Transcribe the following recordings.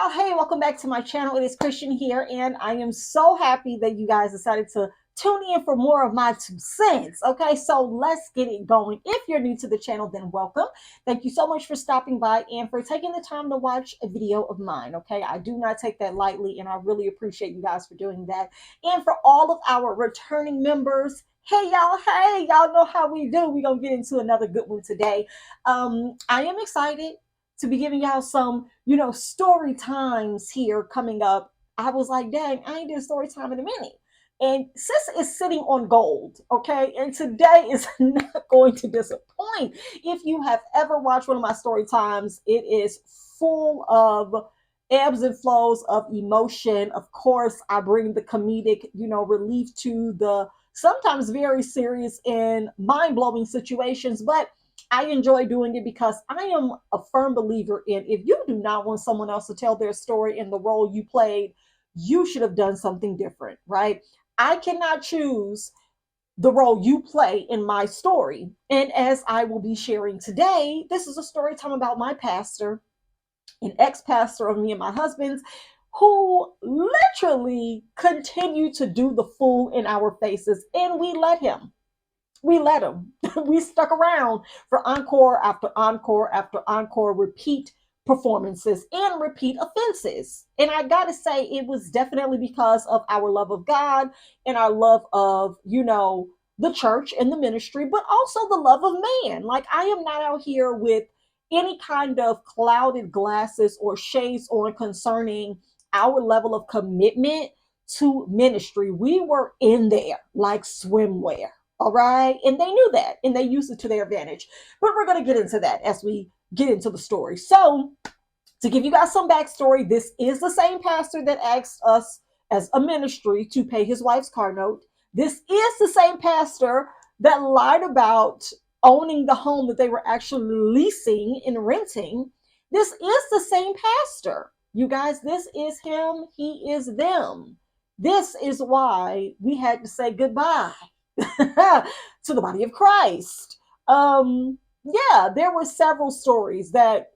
y'all. Hey, welcome back to my channel. It is Christian here, and I am so happy that you guys decided to tune in for more of my 2 cents. Okay, so let's get it going. If you're new to the channel, then welcome. Thank you so much for stopping by and for taking the time to watch a video of mine. Okay, I do not take that lightly, and I really appreciate you guys for doing that. And for all of our returning members, hey, y'all know how we do. We're gonna get into another good one today. I am excited to be giving y'all some, story times here coming up. I was like, dang, I ain't did a story time in a minute. And sis is sitting on gold, okay? And today is not going to disappoint. If you have ever watched one of my story times, it is full of ebbs and flows of emotion. Of course, I bring the comedic, relief to the sometimes very serious and mind-blowing situations, but I enjoy doing it because I am a firm believer in if you do not want someone else to tell their story in the role you played, you should have done something different, right? I cannot choose the role you play in my story. And as I will be sharing today, this is a story time about my pastor, an ex-pastor of me and my husband's, who literally continued to do the fool in our faces, and we let him. We stuck around for encore after encore after encore, repeat performances and repeat offenses. And I gotta say, it was definitely because of our love of God and our love of, the church and the ministry, but also the love of man. Like, I am not out here with any kind of clouded glasses or shades on concerning our level of commitment to ministry. We were in there like swimwear. All right. And they knew that and they used it to their advantage. But we're going to get into that as we get into the story. So, to give you guys some backstory, this is the same pastor that asked us as a ministry to pay his wife's car note. This is the same pastor that lied about owning the home that they were actually leasing and renting. This is the same pastor. You guys, this is him. He is them. This is why we had to say goodbye to the body of Christ. Yeah, there were several stories that,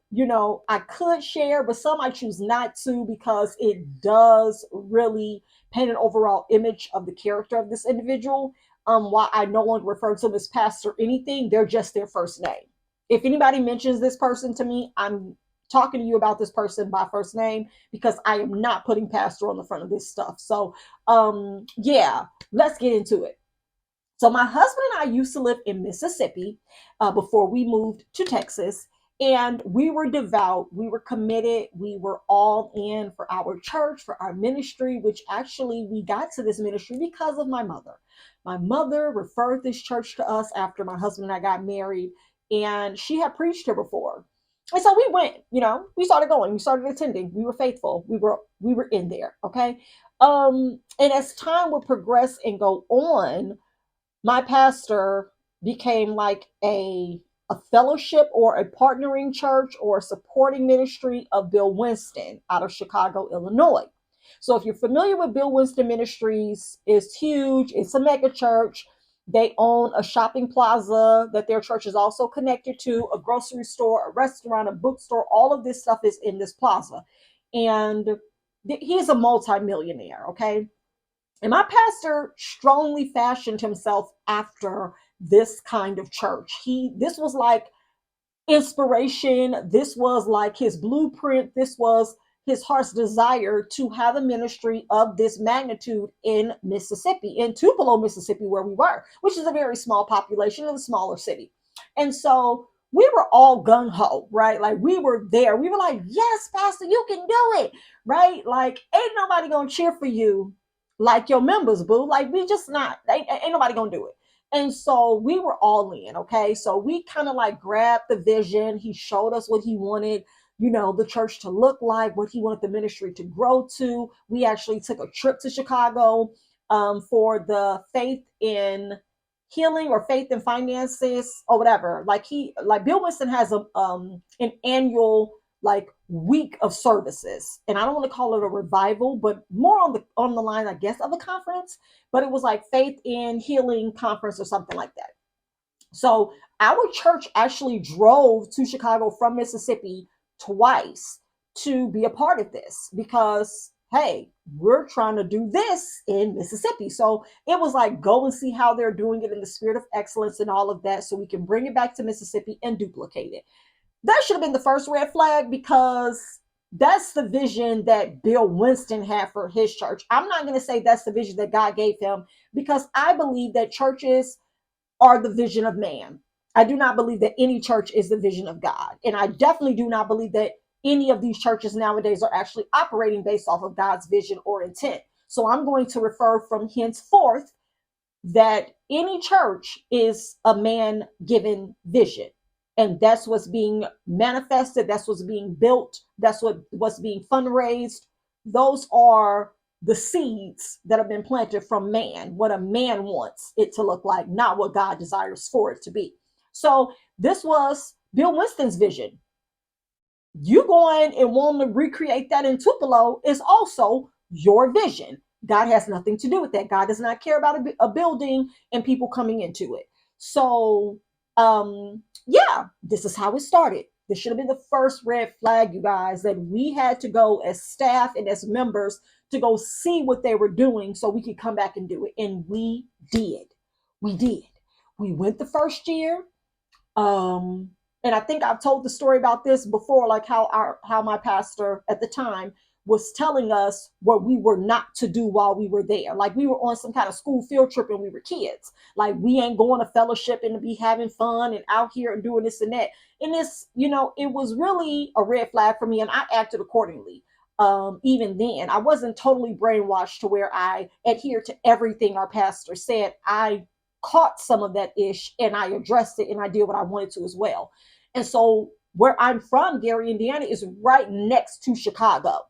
I could share, but some I choose not to because it does really paint an overall image of the character of this individual. Why I no longer refer to them as pastor or anything, they're just their first name. If anybody mentions this person to me, I'm talking to you about this person by first name because I am not putting pastor on the front of this stuff. So, yeah, let's get into it. So my husband and I used to live in Mississippi before we moved to Texas, and we were devout, we were committed, we were all in for our church, for our ministry, which actually we got to this ministry because of my mother. My mother referred this church to us after my husband and I got married, and she had preached here before. And so we went, we started going, we started attending, we were faithful, we were in there, okay? And as time would progress and go on, my pastor became like a fellowship or a partnering church or a supporting ministry of Bill Winston out of Chicago, Illinois. So if you're familiar with Bill Winston Ministries, it's huge. It's a mega church. They own a shopping plaza that their church is also connected to, a grocery store, a restaurant, a bookstore. All of this stuff is in this plaza. And he's a multimillionaire, okay? And my pastor strongly fashioned himself after this kind of church. This was like inspiration. This was like his blueprint. This was his heart's desire to have a ministry of this magnitude in Mississippi, in Tupelo, Mississippi, where we were, which is a very small population in a smaller city. And so we were all gung ho, right? Like we were there. We were like, yes, Pastor, you can do it, right? Like, ain't nobody gonna cheer for you like your members, boo. Like, we just not, ain't nobody gonna do it. And so we were all in, okay? So we kind of like grabbed the vision. He showed us what he wanted, the church to look like, what he wanted the ministry to grow to. We actually took a trip to Chicago for the faith in healing or faith in finances or whatever. Like Bill Winston has an annual like week of services, and I don't want to call it a revival, but more on the line, I guess, of a conference. But it was like faith in healing conference or something like that. So our church actually drove to Chicago from Mississippi twice to be a part of this because, hey, we're trying to do this in Mississippi. So it was like, go and see how they're doing it in the spirit of excellence and all of that so we can bring it back to Mississippi and duplicate it. That should have been the first red flag because that's the vision that Bill Winston had for his church. I'm not going to say that's the vision that God gave him because I believe that churches are the vision of man. I do not believe that any church is the vision of God. And I definitely do not believe that any of these churches nowadays are actually operating based off of God's vision or intent. So I'm going to refer from henceforth that any church is a man given vision. And that's what's being manifested. That's what's being built. That's what's being fundraised. Those are the seeds that have been planted from man, what a man wants it to look like, not what God desires for it to be. So this was Bill Winston's vision. You going and wanting to recreate that in Tupelo is also your vision. God has nothing to do with that. God does not care about a building and people coming into it. So, yeah, this is how it started. This should have been the first red flag, you guys, that we had to go as staff and as members to go see what they were doing so we could come back and do it. And we did. We did. We went the first year. Um, and I think I've told the story about this before, like how my pastor at the time was telling us what we were not to do while we were there. Like we were on some kind of school field trip and we were kids. Like we ain't going to fellowship and to be having fun and out here and doing this and that. And this, it was really a red flag for me, and I acted accordingly. Even then, I wasn't totally brainwashed to where I adhered to everything our pastor said. I caught some of that ish and I addressed it and I did what I wanted to as well. And so where I'm from, Gary, Indiana, is right next to Chicago,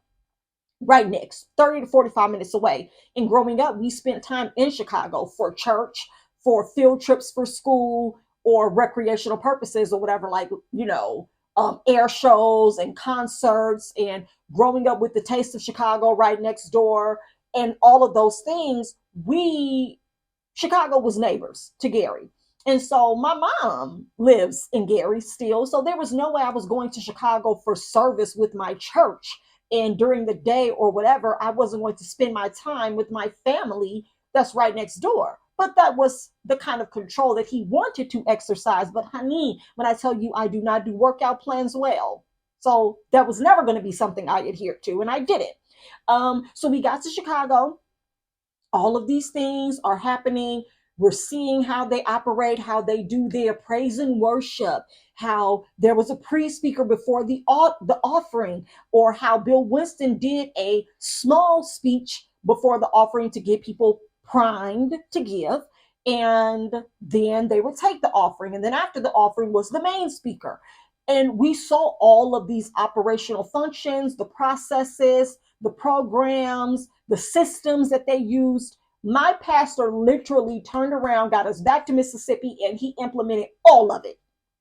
right next, 30 to 45 minutes away. And growing up, we spent time in Chicago for church, for field trips for school, or recreational purposes or whatever, like, air shows and concerts, and growing up with the Taste of Chicago right next door and all of those things. Chicago was neighbors to Gary. And so my mom lives in Gary still. So there was no way I was going to Chicago for service with my church. And during the day or whatever, I wasn't going to spend my time with my family that's right next door. But that was the kind of control that he wanted to exercise. But honey, when I tell you I do not do workout plans well, so that was never going to be something I adhered to, and I did it. So we got to Chicago. All of these things are happening. We're seeing how they operate, how they do their praise and worship, how there was a pre-speaker before the offering, or how Bill Winston did a small speech before the offering to get people primed to give. And then they would take the offering. And then after the offering was the main speaker. And we saw all of these operational functions, the processes, the programs, the systems that they used. My pastor literally turned around, got us back to Mississippi, and he implemented all of it.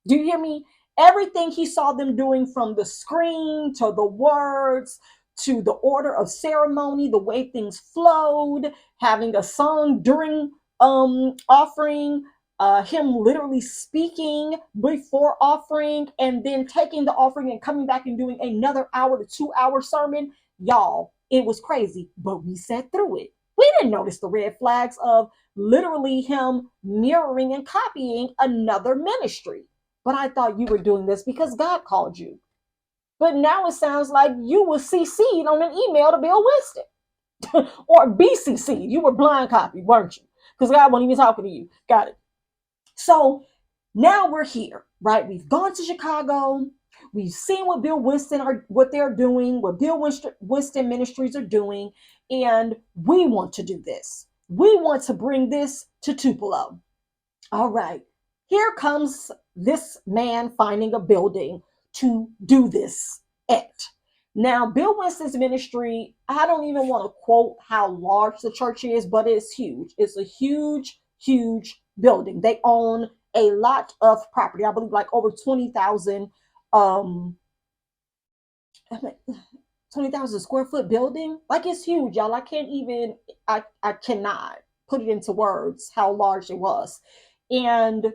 Do you hear me? Everything he saw them doing, from the screen to the words to the order of ceremony, the way things flowed, having a song during offering, him literally speaking before offering, and then taking the offering and coming back and doing another hour to 2 hour sermon. Y'all, it was crazy, but we sat through it. We didn't notice the red flags of literally him mirroring and copying another ministry. But I thought you were doing this because God called you. But now it sounds like you were CC'd on an email to Bill Winston or BCC. You were blind copied, weren't you? Because God wasn't even talking to you. Got it. So now we're here, right? We've gone to Chicago. We've seen what they're doing, what Bill Winston Ministries are doing, and we want to do this. We want to bring this to Tupelo. All right, here comes this man finding a building to do this at. Now, Bill Winston's ministry, I don't even want to quote how large the church is, but it's huge. It's a huge, huge building. They own a lot of property. I believe like over 20,000 um 20,000 square foot building. Like, it's huge, y'all. I cannot put it into words how large it was. And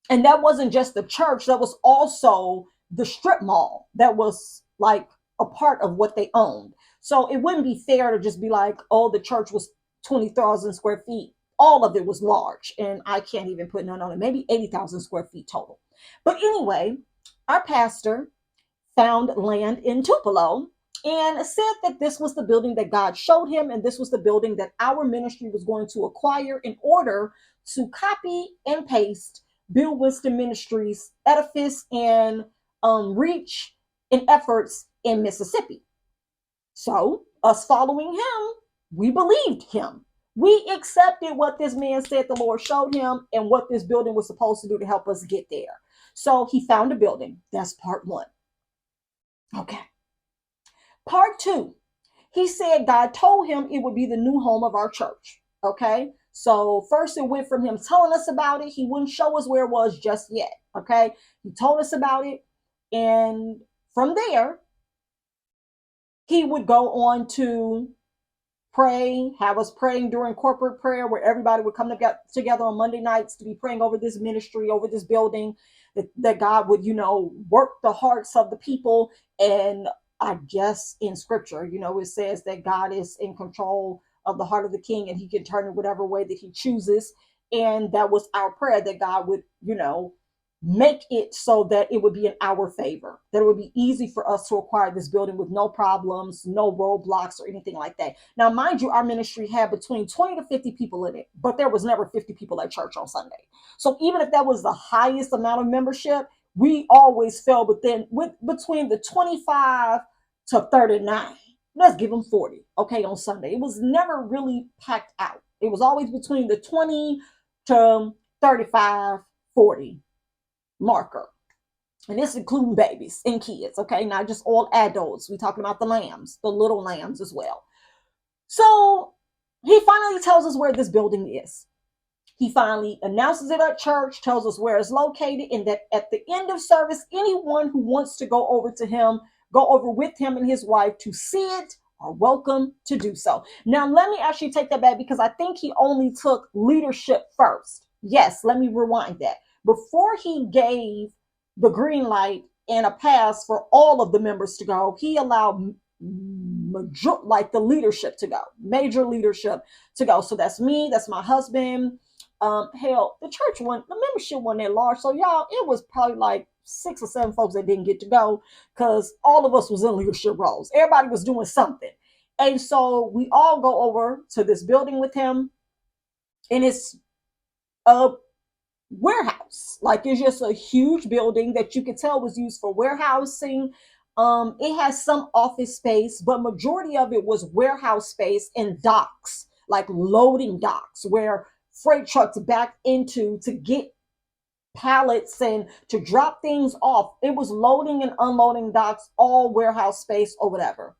that wasn't just the church, that was also the strip mall that was like a part of what they owned. So it wouldn't be fair to just be like, oh, the church was 20,000 square feet. All of it was large, and I can't even put none on it. Maybe 80,000 square feet total. But anyway, our pastor found land in Tupelo and said that this was the building that God showed him, and this was the building that our ministry was going to acquire in order to copy and paste Bill Winston Ministries' edifice and reach and efforts in Mississippi. So, us following him, we believed him. We accepted what this man said the Lord showed him and what this building was supposed to do to help us get there. So, he found a building. That's part one. Okay. Part two, he said God told him it would be the new home of our church. Okay. So first it went from him telling us about it. He wouldn't show us where it was just yet. Okay. He told us about it. And from there, he would go on to pray, have us praying during corporate prayer where everybody would come together on Monday nights to be praying over this ministry, over this building, that God would, work the hearts of the people. And I guess in scripture, it says that God is in control of the heart of the king and he can turn it whatever way that he chooses. And that was our prayer, that God would, make it so that it would be in our favor, that it would be easy for us to acquire this building with no problems, no roadblocks or anything like that. Now, mind you, our ministry had between 20 to 50 people in it, but there was never 50 people at church on Sunday. So even if that was the highest amount of membership, we always fell between the 25 to 39. Let's give them 40, okay, on Sunday. It was never really packed out. It was always between the 20 to 35, 40 marker. And this including babies and kids, okay? Not just all adults. We're talking about the lambs, the little lambs as well. So he finally tells us where this building is. He finally announces it at church, tells us where it's located, and that at the end of service, anyone who wants to go over with him and his wife to see it are welcome to do so. Now, let me actually take that back because I think he only took leadership first. Yes, let me rewind that. Before he gave the green light and a pass for all of the members to go, he allowed the leadership to go, major leadership to go. So that's me, that's my husband. Hell, the membership wasn't that large. So y'all, it was probably like 6 or 7 folks that didn't get to go because all of us was in leadership roles. Everybody was doing something. And so we all go over to this building with him, and it's a warehouse. Like, it's just a huge building that you could tell was used for warehousing. It has some office space, but majority of it was warehouse space and docks, like loading docks where freight trucks backed into to get pallets and to drop things off. It was loading and unloading docks, all warehouse space or whatever.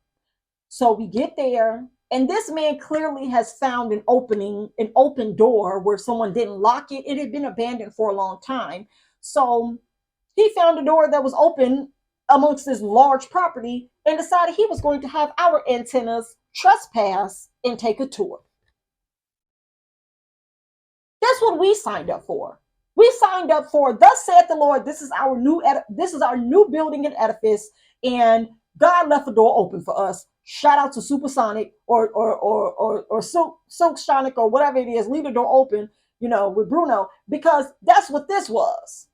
So we get there, and this man clearly has found an open door where someone didn't lock it. It had been abandoned for a long time. So he found a door that was open amongst this large property and decided he was going to have our antennas trespass and take a tour. That's what we signed up for. We signed up for, thus saith the Lord, this is our new building and edifice, and God left the door open for us. Shout out to Supersonic or Silksonic or whatever it is. Leave the door open, with Bruno, because that's what this was.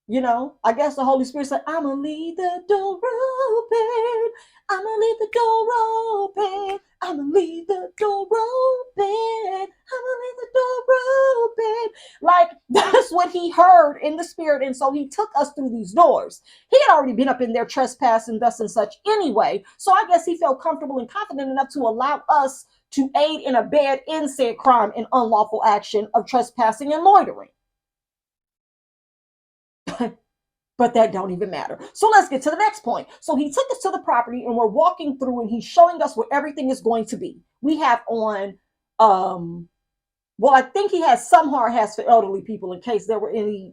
I guess the Holy Spirit said, I'm going to leave the door open. I'm going to leave the door open. I'm going to leave the door open. I'm going to leave the door open. Like, that's what he heard in the spirit. And so he took us through these doors. He had already been up in there trespassing, thus and such anyway. So I guess he felt comfortable and confident enough to allow us to aid and abet in said crime and unlawful action of trespassing and loitering. But that don't even matter. So let's get to the next point. So he took us to the property and we're walking through and he's showing us where everything is going to be. We have on, I think he has some hard hats for elderly people in case there were any,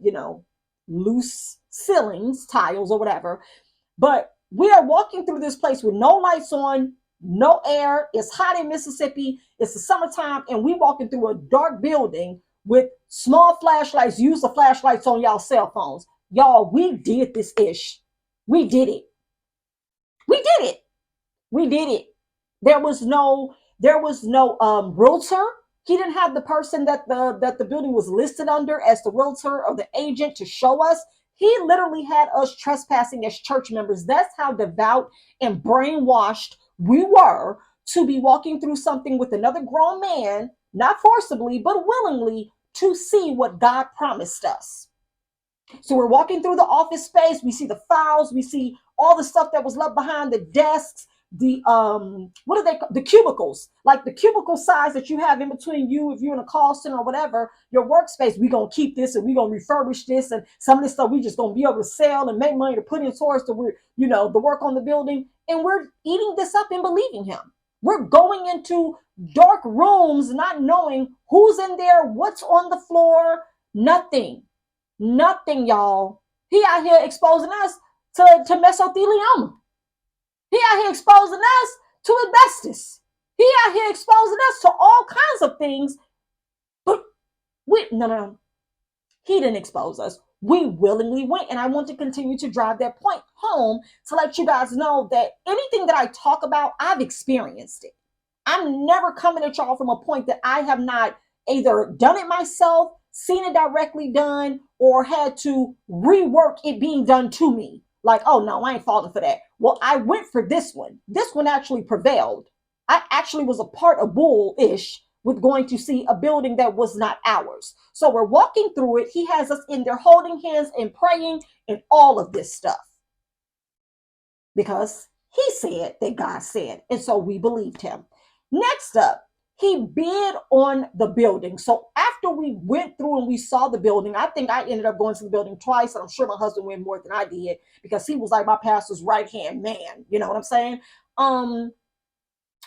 loose ceilings, tiles or whatever. But we are walking through this place with no lights on, no air. It's hot in Mississippi. It's the summertime and we walking through a dark building with small flashlights. Use the flashlights on y'all cell phones. Y'all, we did this ish. We did it. We did it. We did it. There was no realtor. He didn't have the person that the building was listed under as the realtor or the agent to show us. He literally had us trespassing as church members. That's how devout and brainwashed we were to be walking through something with another grown man, not forcibly, but willingly, to see what God promised us. So we're walking through the office space. We see the files. We see all the stuff that was left behind the desks. The what are they? The cubicles, like the cubicle size that you have in between you, if you're in a call center or whatever, your workspace. We gonna keep this and we gonna refurbish this, and some of this stuff we just gonna be able to sell and make money to put in towards the work on the building. And we're eating this up and believing him. We're going into dark rooms, not knowing who's in there, what's on the floor, nothing. Nothing, y'all. He out here exposing us to mesothelioma. He out here exposing us to asbestos. He out here exposing us to all kinds of things. But no. He didn't expose us. We willingly went. And I want to continue to drive that point home to let you guys know that anything that I talk about, I've experienced it. I'm never coming at y'all from a point that I have not either done it myself, seen it directly done, or had to rework it being done to me. Like, oh no, I ain't falling for that. Well, I went for this one. This one actually prevailed. I actually was a part of bullish with going to see a building that was not ours. So we're walking through it. He has us in there holding hands and praying and all of this stuff because he said that God said. And so we believed him. Next up, he bid on the building. So after we went through and we saw the building, I think I ended up going to the building twice. And I'm sure my husband went more than I did because he was like my pastor's right hand man. You know what I'm saying?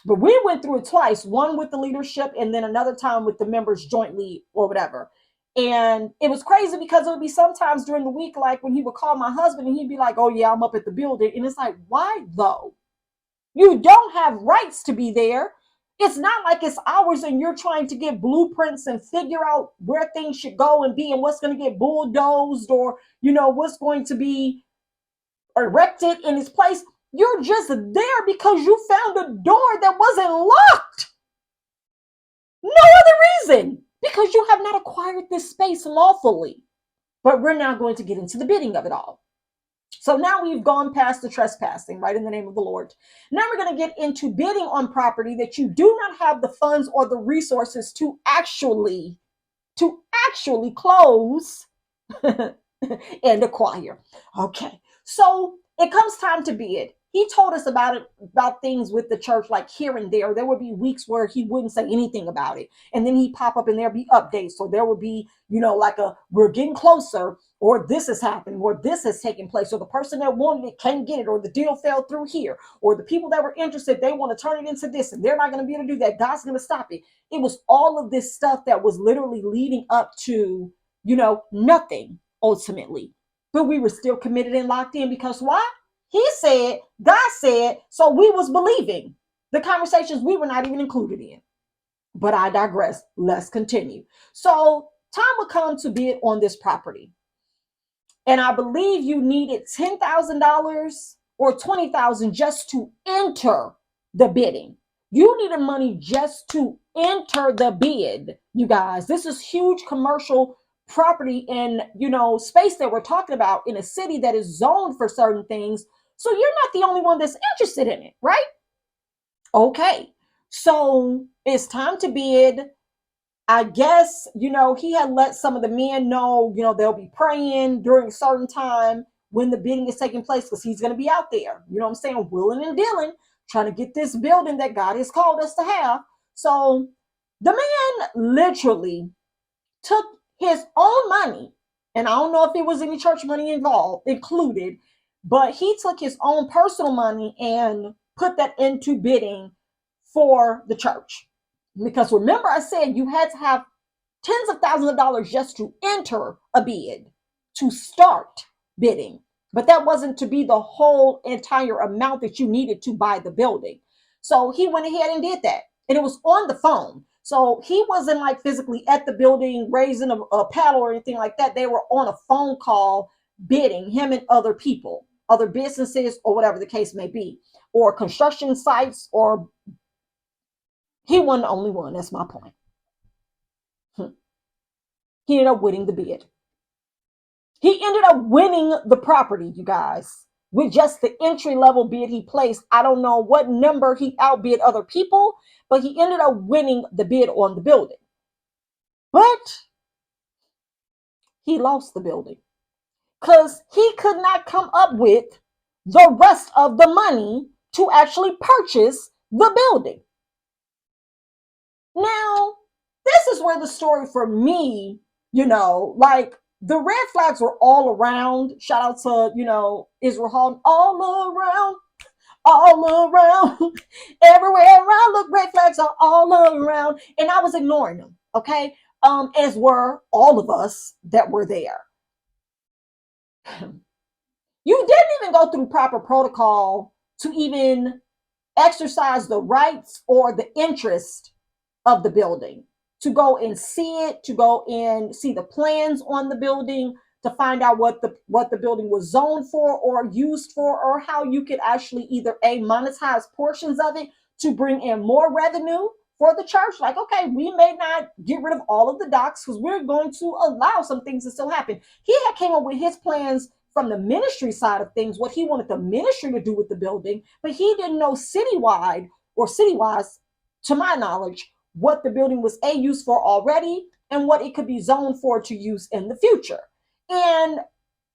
But we went through it twice, one with the leadership and then another time with the members jointly or whatever. And it was crazy because it would be sometimes during the week, like when he would call my husband and he'd be like, oh yeah, I'm up at the building. And it's like, why though? You don't have rights to be there. It's not like it's ours and you're trying to get blueprints and figure out where things should go and be and what's going to get bulldozed or, what's going to be erected in its place. You're just there because you found a door that wasn't locked. No other reason. Because you have not acquired this space lawfully. But we're now going to get into the bidding of it all. So now we've gone past the trespassing, right, in the name of the Lord. Now we're going to get into bidding on property that you do not have the funds or the resources to actually close and acquire. Okay, so it comes time to bid. He told us about things with the church, like here and there. There would be weeks where he wouldn't say anything about it. And then he'd pop up and there'd be updates. So there would be, like we're getting closer, or this is happening, or this has taken place, or the person that wanted it can't get it, or the deal fell through here, or the people that were interested, they want to turn it into this, and they're not going to be able to do that. God's going to stop it. It was all of this stuff that was literally leading up to, nothing ultimately. But we were still committed and locked in because why? He said, God said, so we was believing the conversations we were not even included in. But I digress. Let's continue. So time would come to bid on this property. And I believe you needed $10,000 or $20,000 just to enter the bidding. You needed money just to enter the bid, you guys. This is huge commercial property and, space that we're talking about in a city that is zoned for certain things. So you're not the only one that's interested in it, right? Okay. So it's time to bid. I guess, he had let some of the men know, they'll be praying during a certain time when the bidding is taking place because he's going to be out there, you know what I'm saying, willing and dealing, trying to get this building that God has called us to have. So the man literally took his own money, and I don't know if it was any church money included, but he took his own personal money and put that into bidding for the church. Because remember, I said you had to have tens of thousands of dollars just to enter a bid, to start bidding. But that wasn't to be the whole entire amount that you needed to buy the building. So he went ahead and did that. And it was on the phone. So he wasn't like physically at the building raising a paddle or anything like that. They were on a phone call bidding, him and other people, other businesses, or whatever the case may be. or construction sites, or he wasn't the only one. That's my point. He ended up winning the bid. He ended up winning the property, you guys, with just the entry level bid he placed. I don't know what number he outbid other people, but he ended up winning the bid on the building. But he lost the building because he could not come up with the rest of the money to actually purchase the building. Now, this is where the story for me, like the red flags were all around. Shout out to, Israel Hall, all around, everywhere around. Look, red flags are all around. And I was ignoring them, okay? As were all of us that were there. You didn't even go through proper protocol to even exercise the rights or the interest of the building, to go and see it, to go and see the plans on the building, to find out what the building was zoned for or used for, or how you could actually either monetize portions of it to bring in more revenue for the church. Like, okay, we may not get rid of all of the docks because we're going to allow some things to still happen. He had came up with his plans from the ministry side of things, what he wanted the ministry to do with the building, but he didn't know citywide or citywise, to my knowledge, what the building was used for already and what it could be zoned for to use in the future. And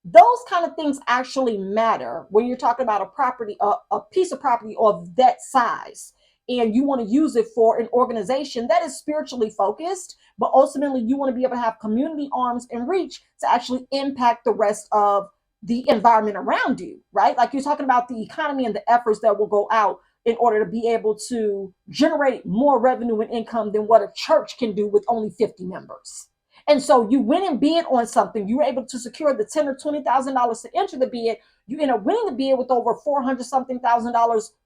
those kind of things actually matter when you're talking about a property, a piece of property of that size, and you want to use it for an organization that is spiritually focused, but ultimately you want to be able to have community arms and reach to actually impact the rest of the environment around you, right? Like you're talking about the economy and the efforts that will go out in order to be able to generate more revenue and income than what a church can do with only 50 members. And so you went and bid on something. You were able to secure the $10,000 or $20,000 to enter the bid. You end up winning the bid with over $400 something thousand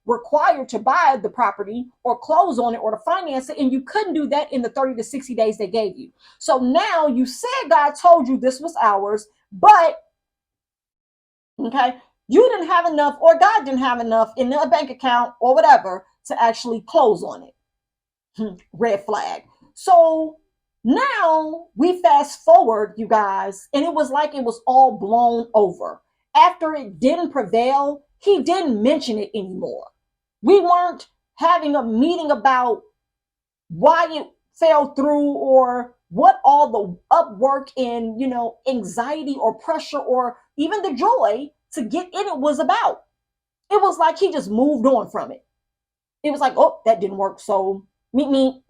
required to buy the property or close on it or to finance it. And you couldn't do that in the 30 to 60 days they gave you. So now you said God told you this was ours, but okay, you didn't have enough, or God didn't have enough in a bank account or whatever to actually close on it. Red flag. So now we fast forward, you guys, and it was like it was all blown over. After it didn't prevail, he didn't mention it anymore. We weren't having a meeting about why it fell through or what all the upwork and anxiety or pressure or even the joy to get in it was about. It was like he just moved on from it. It was like, oh, that didn't work, so meet me.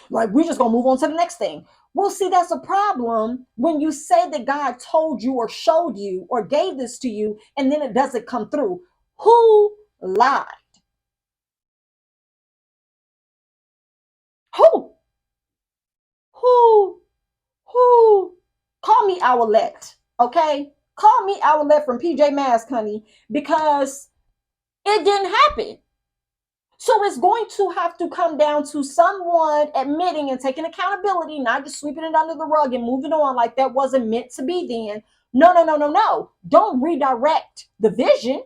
Like, we're just gonna move on to the next thing. Well, see, that's a problem when you say that God told you or showed you or gave this to you and then it doesn't come through. Who lied? Who? Who? Who? Call me Owlette, okay? Call me Owlette from PJ Masks, honey, because it didn't happen. So it's going to have to come down to someone admitting and taking accountability, not just sweeping it under the rug and moving on like that wasn't meant to be then. No, no, no, no, no. Don't redirect the vision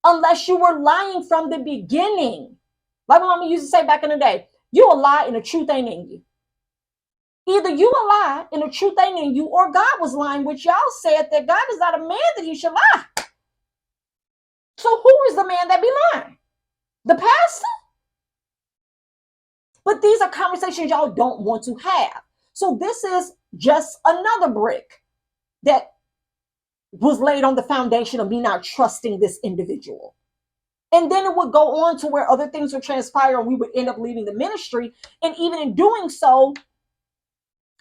unless you were lying from the beginning. Like my mama used to say back in the day, you a lie and the truth ain't in you. Either you a lie and the truth ain't in you, or God was lying, which y'all said that God is not a man that he should lie. So who is the man that be lying? The pastor? But these are conversations y'all don't want to have. So this is just another brick that was laid on the foundation of me not trusting this individual. And then it would go on to where other things would transpire and we would end up leaving the ministry. And even in doing so,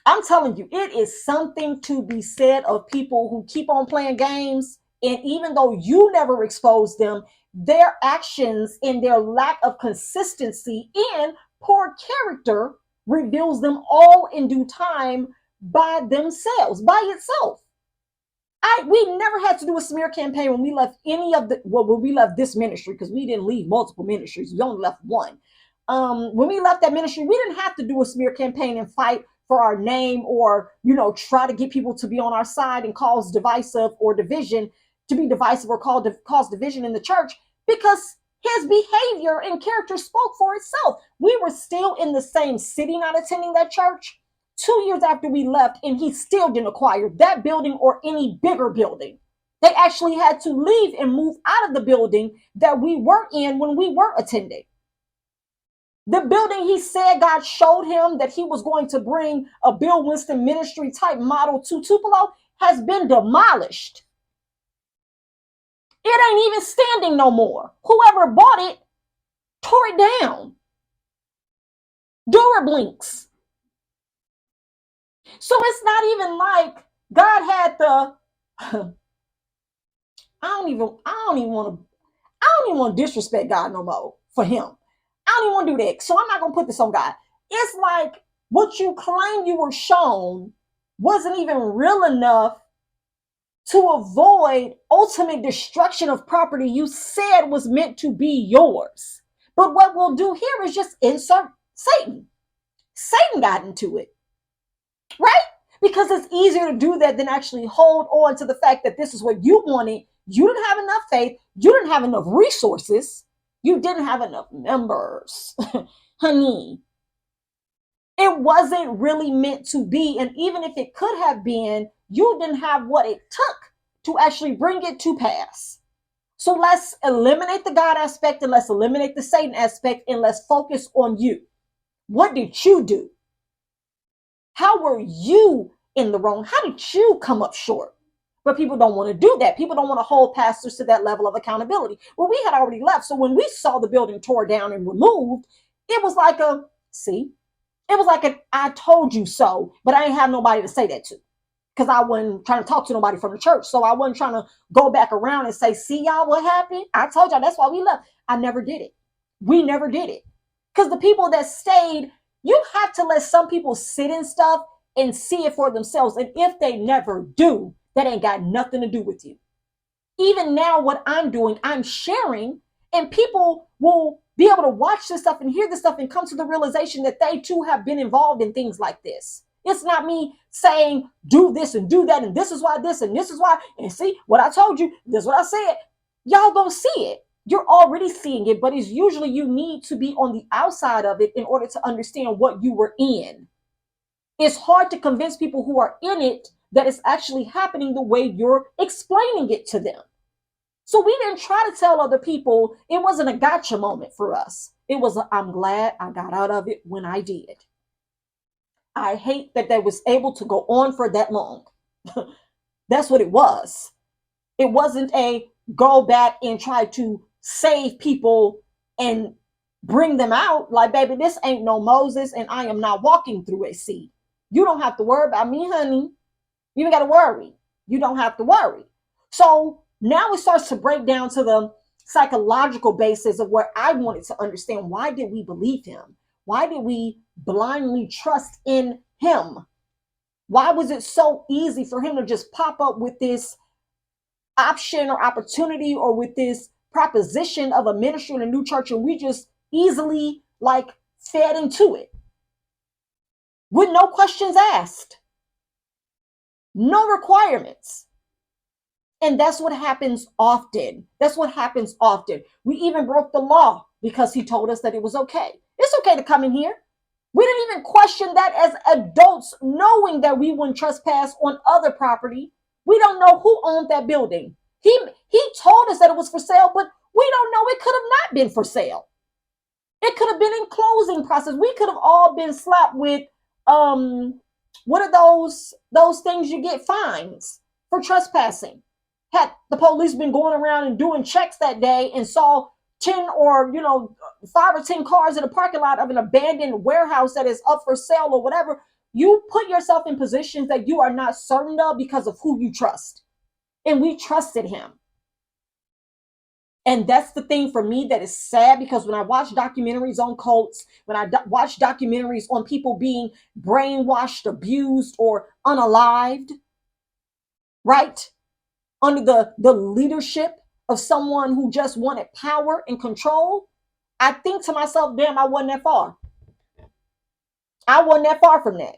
I'm telling you, it is something to be said of people who keep on playing games. And even though you never expose them, their actions and their lack of consistency and poor character reveals them all in due time by themselves, by itself. We never had to do a smear campaign when we left when we left this ministry, because we didn't leave multiple ministries. We only left one. When we left that ministry, we didn't have to do a smear campaign and fight for our name or, try to get people to be on our side and cause divisive or division, to be divisive or cause division in the church, because His behavior and character spoke for itself. We were still in the same city, not attending that church 2 years after we left, and he still didn't acquire that building or any bigger building. They actually had to leave and move out of the building that we were in when we were attending. The building he said God showed him that he was going to bring a Bill Winston ministry type model to Tupelo has been demolished. It ain't even standing no more. Whoever bought it tore it down. Durablinks. So it's not even like God had the I don't even want to disrespect God no more for him. I don't even want to do that. So I'm not gonna put this on God. It's like what you claim you were shown wasn't even real enough to avoid ultimate destruction of property you said was meant to be yours. But what we'll do here is just insert Satan. Satan got into it, right? Because it's easier to do that than actually hold on to the fact that this is what you wanted. You didn't have enough faith. You didn't have enough resources. You didn't have enough members. Honey, it wasn't really meant to be. And even if it could have been, you didn't have what it took to actually bring it to pass. So let's eliminate the God aspect and let's eliminate the Satan aspect and let's focus on you. What did you do? How were you in the wrong? How did you come up short? But people don't want to do that. People don't want to hold pastors to that level of accountability. Well, we had already left. So when we saw the building tore down and removed, it was like it was like an I told you so, but I didn't have nobody to say that to because I wasn't trying to talk to nobody from the church. So I wasn't trying to go back around and say, see y'all what happened? I told y'all that's why we left. I never did it. We never did it. Because the people that stayed, you have to let some people sit in stuff and see it for themselves. And if they never do, that ain't got nothing to do with you. Even now, what I'm doing, I'm sharing, and people will be able to watch this stuff and hear this stuff and come to the realization that they too have been involved in things like this. It's not me saying, do this and do that, and this is why this, and this is why, and see what I told you, this is what I said. Y'all gonna see it. You're already seeing it, but it's usually you need to be on the outside of it in order to understand what you were in. It's hard to convince people who are in it that it's actually happening the way you're explaining it to them. So we didn't try to tell other people. It wasn't a gotcha moment for us. It was I'm glad I got out of it when I did. I hate that they was able to go on for that long. That's what it was. It wasn't a go back and try to save people and bring them out. Like, baby, this ain't no Moses and I am not walking through a sea. You don't have to worry about me, honey. You ain't got to worry. You don't have to worry. So now it starts to break down to the psychological basis of where I wanted to understand why did we believe him? Why did we blindly trust in him? Why was it so easy for him to just pop up with this option or opportunity or with this proposition of a ministry in a new church and we just easily like fed into it with no questions asked, no requirements? And that's what happens often. That's what happens often. We even broke the law because he told us that it was okay. It's okay to come in here. We didn't even question that as adults, knowing that we wouldn't trespass on other property. We don't know who owned that building. He told us that it was for sale, but we don't know. It could have not been for sale. It could have been in closing process. We could have all been slapped with what are those things you get fines for trespassing? Had the police been going around and doing checks that day and saw 10 or 5 or 10 cars in a parking lot of an abandoned warehouse that is up for sale or whatever, you put yourself in positions that you are not certain of because of who you trust. And we trusted him. And that's the thing for me that is sad, because when I watch documentaries on cults, when I watch documentaries on people being brainwashed, abused, or unalived, right? Under the leadership of someone who just wanted power and control, I think to myself, damn, I wasn't that far. I wasn't that far from that.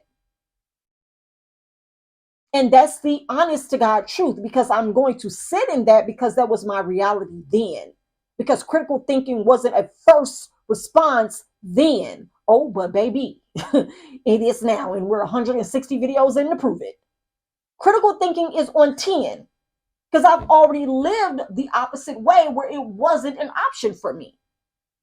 And that's the honest to God truth, because I'm going to sit in that because that was my reality then. because critical thinking wasn't a first response then. Oh, but baby, it is now, and we're 160 videos in to prove it. Critical thinking is on 10 because I've already lived the opposite way where it wasn't an option for me.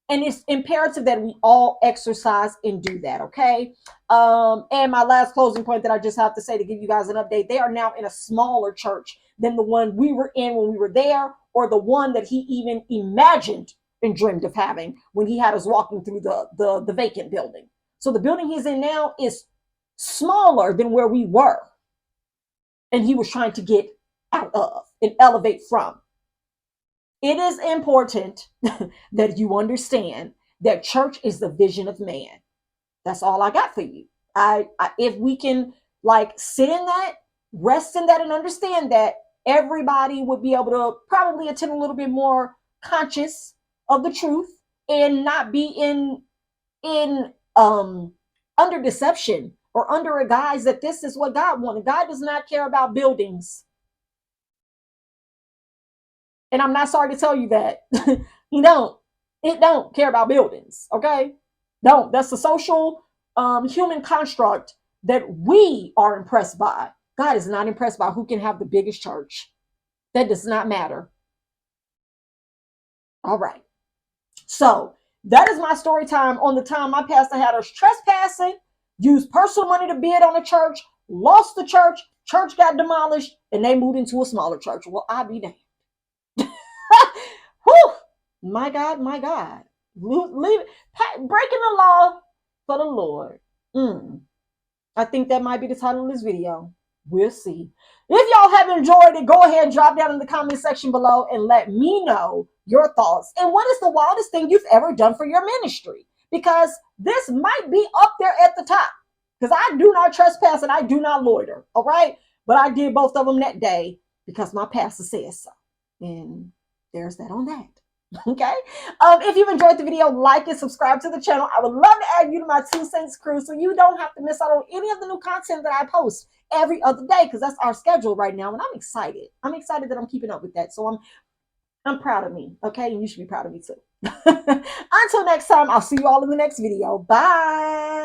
And it's imperative that we all exercise and do that, okay? And my last closing point that I just have to say to give you guys an update, they are now in a smaller church than the one we were in when we were there, or the one that he even imagined and dreamed of having when he had us walking through the vacant building. So the building he's in now is smaller than where we were, and he was trying to get out of and elevate from. It is important that you understand that church is the vision of man. That's all I got for you. If we can like sit in that, rest in that, and understand that, everybody would be able to probably attend a little bit more conscious of the truth and not be in under deception or under a guise that this is what God wanted. God does not care about buildings. And I'm not sorry to tell you that. He don't. It don't care about buildings. Okay? Don't. That's a social human construct that we are impressed by. God is not impressed by who can have the biggest church. That does not matter. All right. So that is my story time on the time my pastor had us trespassing, used personal money to bid on a church, lost the church, church got demolished, and they moved into a smaller church. Well, I be damned. Whew, my God, my God. Leave it. Breaking the law for the Lord. I think that might be the title of this video. We'll see. If y'all have enjoyed it, go ahead and drop down in the comment section below and let me know your thoughts. And what is the wildest thing you've ever done for your ministry? Because this might be up there at the top. Because I do not trespass and I do not loiter. All right. But I did both of them that day because my pastor says so. And there's that on that. Okay. If you've enjoyed the video, like and subscribe to the channel. I would love to add you to my 2 cents crew so you don't have to miss out on any of the new content that I post every other day, because that's our schedule right now. And I'm excited. I'm excited that I'm keeping up with that. So I'm proud of me. Okay. And you should be proud of me too. Until next time, I'll see you all in the next video. Bye.